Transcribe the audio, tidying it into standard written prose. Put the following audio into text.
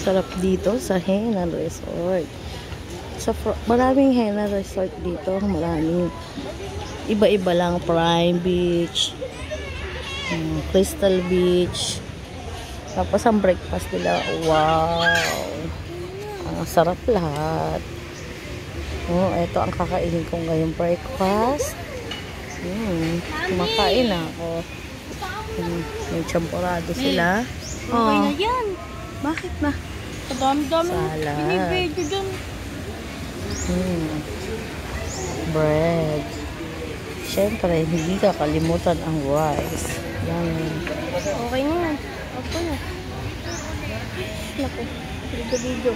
Sarap dito sa Hainan Resort. Maraming Hainan Resort dito. Maraming iba-iba lang. Prime Beach, Crystal Beach. Tapos ang breakfast nila, wow! Ang sarap lahat. Oh, ito ang kakainin ko ngayong breakfast. Kumakain ako. May champorado sila. Okay na yan. Bakit na? Kadami-dami. Salad. Binibidyo dyan. Bread. Siyempre, hindi kakalimutan ang rice. Yan. Okay na yan. Okay na. Naku. Video-video.